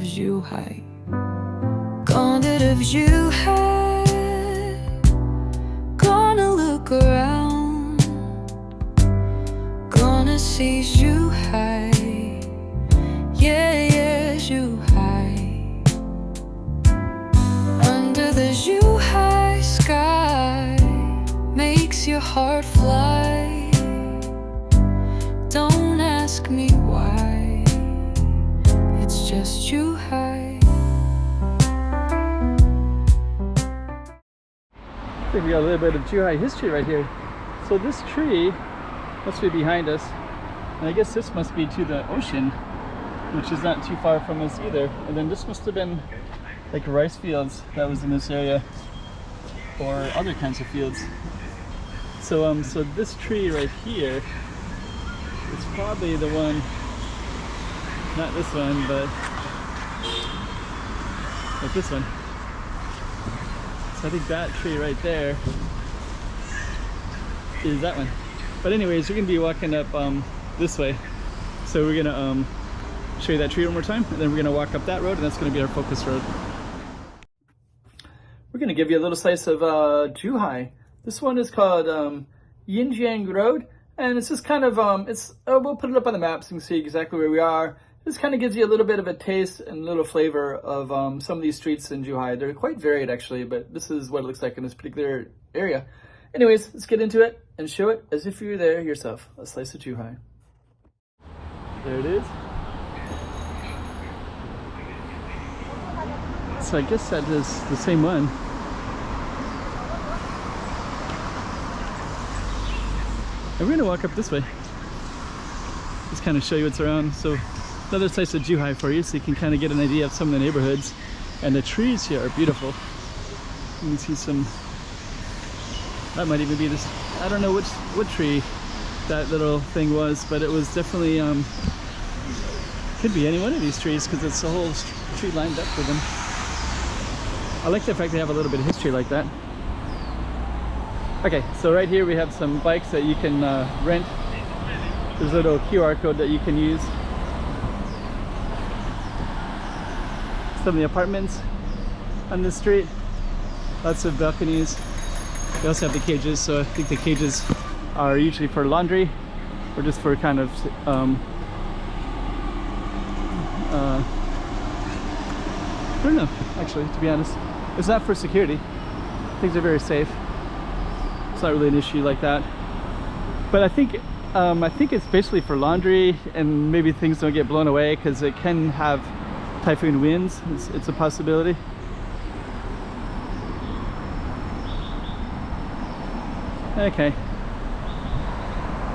Zhuhai. Conduit of Zhuhai. Gonna look around. Gonna see Zhuhai. Yeah, yeah, Zhuhai. Under the Zhuhai sky makes your heart fly. Don't ask me why. It's just Zhuhai. I think we got a little bit of Zhuhai history right here. So this tree must be behind us, and I guess this must be to the ocean, which is not too far from us either. And then this must have been like rice fields that was in this area, or other kinds of fields. So so this tree right here is probably the one, not this one, but like this one. So I think that tree right there is that one. But anyways, we're gonna be walking up this way. So we're gonna show you that tree one more time, and then we're gonna walk up that road, and that's gonna be our focus road. We're gonna give you a little slice of Zhuhai. This one is called Yinxiang Road, and it's just kind of we'll put it up on the map so you can see exactly where we are. This kind of gives you a little bit of a taste and a little flavor of some of these streets in Zhuhai. They're quite varied actually, but this is what it looks like in this particular area. Anyways, let's get into it and show it as if you were there yourself. A slice of Zhuhai. There it is. So I guess that is the same one. And we're gonna walk up this way. Just kind of show you what's around. So another slice of Zhuhai for you, so you can kind of get an idea of some of the neighborhoods. And the trees here are beautiful. You can see some, that might even be this, I don't know what tree that little thing was, but it was definitely, could be any one of these trees because it's a whole tree lined up with them. I like the fact they have a little bit of history like that. Okay, so right here we have some bikes that you can rent. There's a little QR code that you can use. Some of the apartments on this street, lots of balconies. They also have the cages, so I think the cages are usually for laundry or just for kind of I don't know, actually, to be honest. It's not for security. Things are very safe. It's not really an issue like that. But I think it's basically for laundry, and maybe things don't get blown away because it can have typhoon winds. It's a possibility. Okay.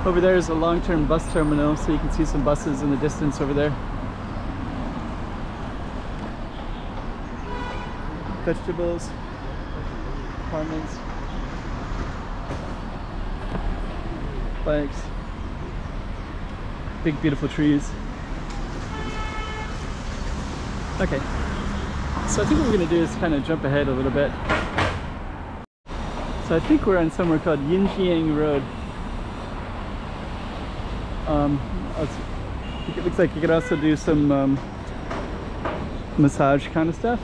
Over there is a long-term bus terminal, so you can see some buses in the distance over there. Vegetables, apartments, bikes, big beautiful trees. Okay, so I think what we're going to do is kind of jump ahead a little bit. So I think we're on somewhere called Yinxiang Road. It looks like you could also do some massage kind of stuff.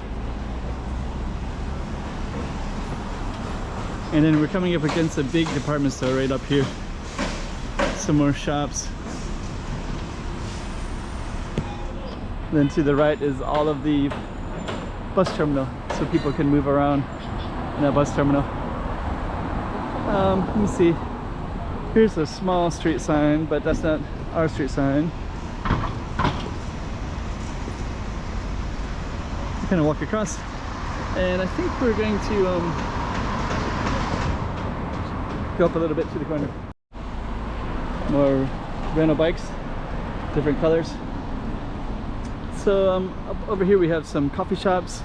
And then we're coming up against a big department store right up here. Some more shops. Then to the right is all of the bus terminal, so people can move around in that bus terminal. Let me see. Here's a small street sign, but that's not our street sign. Kind of walk across, and I think we're going to go up a little bit to the corner. More rental bikes, different colors. So up over here we have some coffee shops.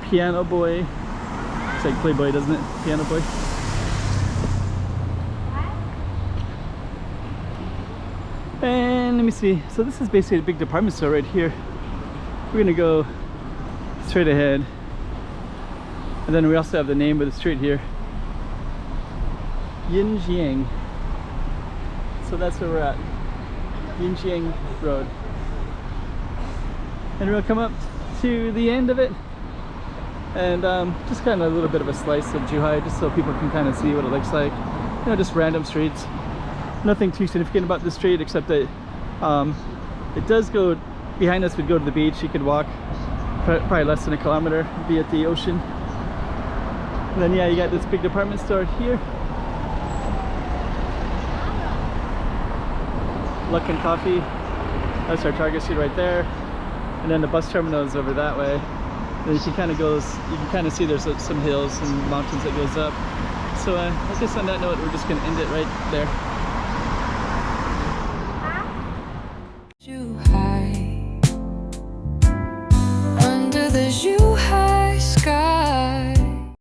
Piano Boy. Looks like Playboy, doesn't it? Piano Boy. And let me see. So this is basically a big department store right here. We're gonna go straight ahead. And then we also have the name of the street here. Yinxiang. So that's where we're at. Yinxiang Road. And we'll come up to the end of it, and just kind of a little bit of a slice of Zhuhai, just so people can kind of see what it looks like. You know, just random streets. Nothing too significant about this street, except that it does go behind us. Would go to the beach. You could walk probably less than a kilometer, be at the ocean. And then yeah, you got this big department store here. Luck and Coffee. That's our Target street right there. And then the bus terminal is over that way. Then you can kind of see there's some hills and mountains that goes up. So I guess on that note, we're just gonna end it right there.